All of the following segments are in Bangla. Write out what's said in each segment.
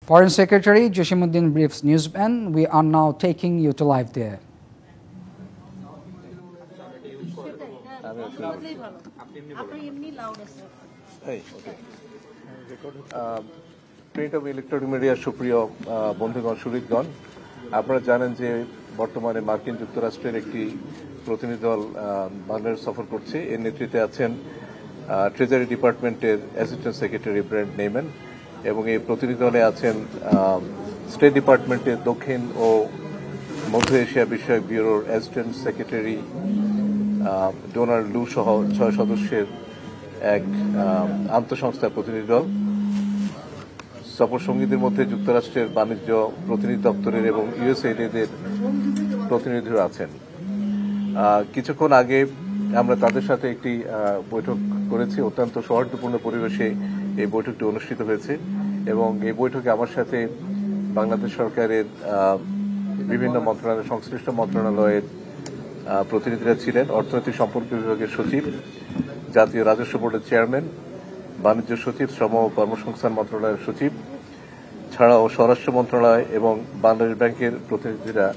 Foreign Secretary Jasimuddin briefs Newsman. We are now taking you to live there. Print ও ইলেকট্রনিক মিডিয়ার সুপ্রিয় বন্ধুগণ, সুহৃদগণ, আপনারা জানেন যে বর্তমানে মার্কিন যুক্তরাষ্ট্রের একটি প্রতিনিধি দল বাংলাদেশ সফর করছে। এর নেতৃত্বে আছেন ট্রেজারি ডিপার্টমেন্টের অ্যাসিস্ট্যান্ট সেক্রেটারি ব্রেন্ট নেইম্যান এবং এই প্রতিনিধি দলে আছেন স্টেট ডিপার্টমেন্টের দক্ষিণ ও মধ্য এশিয়া বিষয়ক ব্যুরোর অ্যাসিস্ট্যান্ট সেক্রেটারি ডোনাল্ড লু সহ 6 সদস্যের এক আন্তঃসংস্থা প্রতিনিধি দল। সফর সঙ্গীদের মধ্যে যুক্তরাষ্ট্রের বাণিজ্য প্রতিনিধি দপ্তরের এবং ইউএসএইডের প্রতিনিধিরা আছেন। কিছুক্ষণ আগে আমরা তাদের সাথে একটি বৈঠক করেছি। অত্যন্ত সৌহার্দ্যপূর্ণ পরিবেশে এই বৈঠকটি অনুষ্ঠিত হয়েছে এবং এই বৈঠকে আমার সাথে বাংলাদেশ সরকারের বিভিন্ন মন্ত্রণালয়, সংশ্লিষ্ট মন্ত্রণালয়ের প্রতিনিধিরা ছিলেন। অর্থনৈতিক সম্পর্ক বিভাগের সচিব, জাতীয় রাজস্ব বোর্ডের চেয়ারম্যান, বাণিজ্য সচিব, শ্রম ও কর্মসংস্থান মন্ত্রণালয়ের সচিব ছাড়াও স্বরাষ্ট্র মন্ত্রণালয় এবং বাংলাদেশ ব্যাংকের প্রতিনিধিরা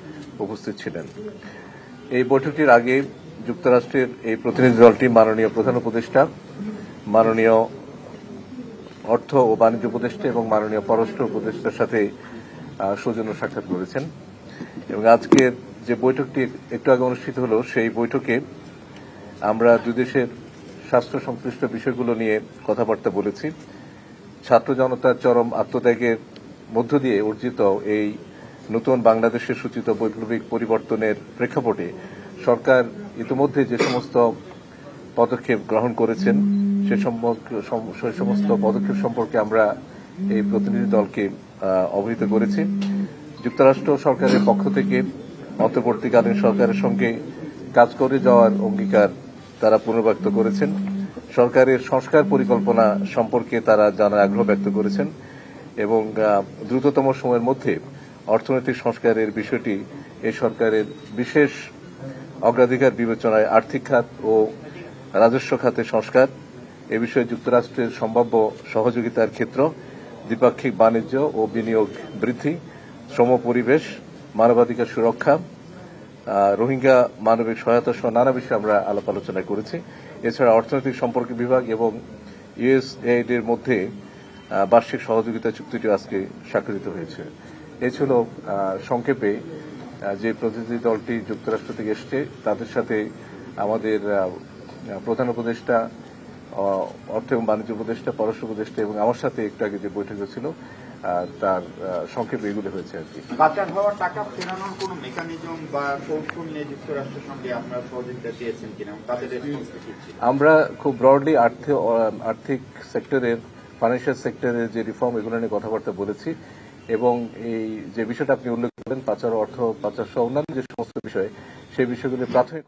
উপস্থিত ছিলেন। এই বৈঠকটির আগে যুক্তরাষ্ট্রের এই প্রতিনিধি দলটি মাননীয় প্রধান উপদেষ্টা, মাননীয় অর্থ ও বাণিজ্য উপদেষ্টা এবং মাননীয় পররাষ্ট্র উপদেষ্টার সাথে সৌজন্য সাক্ষাৎ করেছেন এবং আজকের যে বৈঠকটি একটু আগে অনুষ্ঠিত হলো সেই বৈঠকে আমরা দুই দেশের স্বাস্থ্য সংশ্লিষ্ট বিষয়গুলো নিয়ে কথাবার্তা বলেছি। ছাত্র জনতার চরম আত্মত্যাগের মধ্য দিয়ে অর্জিত এই নতুন বাংলাদেশের সূচিত বৈপ্লবিক পরিবর্তনের প্রেক্ষাপটে সরকার ইতিমধ্যে যে সমস্ত পদক্ষেপ গ্রহণ করেছেন সে সমস্ত পদক্ষেপ সম্পর্কে আমরা এই প্রতিনিধি দলকে অবহিত করেছি। যুক্তরাষ্ট্র সরকারের পক্ষ থেকে অন্তর্বর্তীকালীন সরকারের সঙ্গে কাজ করে যাওয়ার অঙ্গীকার তারা পুনর্ব্যক্ত করেছেন। সরকারের সংস্কার পরিকল্পনা সম্পর্কে তারা জানার আগ্রহ ব্যক্ত করেছেন এবং দ্রুততম সময়ের মধ্যে অর্থনৈতিক সংস্কারের বিষয়টি এই সরকারের বিশেষ অগ্রাধিকার বিবেচনায় আর্থিক খাত ও রাজস্ব খাতে সংস্কার, এ বিষয়ে যুক্তরাষ্ট্রের সম্ভাব্য সহযোগিতার ক্ষেত্র, দ্বিপাক্ষিক বাণিজ্য ও বিনিয়োগ বৃদ্ধি, শ্রম পরিবেশ, মানবাধিকার সুরক্ষা, রোহিঙ্গা মানবিক সহায়তা সহ নানা বিষয়ে আমরা আলাপ আলোচনা করেছি। এছাড়া অর্থনৈতিক সম্পর্ক বিভাগ এবং ইউএসএইড এর মধ্যে বার্ষিক সহযোগিতা চুক্তিটি আজকে স্বাক্ষরিত হয়েছে। এ ছিল সংক্ষেপে যে প্রতিনিধি দলটি যুক্তরাষ্ট্র থেকে এসছে তাদের সাথে আমাদের প্রধান উপদেষ্টা, অর্থ এবং বাণিজ্য উপদেষ্টা, পররাষ্ট্র উপদেষ্টা এবং আমার সাথে একটু আগে যে বৈঠক ছিল তার সংক্ষেপে এগুলো হয়েছে আর কি। পাচার হওয়া টাকা ফেরানোর কোন মেকানিজম বা কৌশল নিয়ে যুক্তরাষ্ট্রের সঙ্গে আপনারা সহযোগিতা পেয়েছেন কিনা, তাদের রেসপন্স কি ছিল? আমরা খুব ব্রডলি আর্থিক সেক্টরের, ফাইন্যান্সিয়াল সেক্টরের যে রিফর্ম এগুলো নিয়ে কথাবার্তা বলেছি এবং এই যে বিষয়টা আপনি উল্লেখ করেন পাচার, অর্থ পাচার সহ অন্যান্য যে সমস্ত বিষয়, সেই বিষয়গুলি প্রাথমিক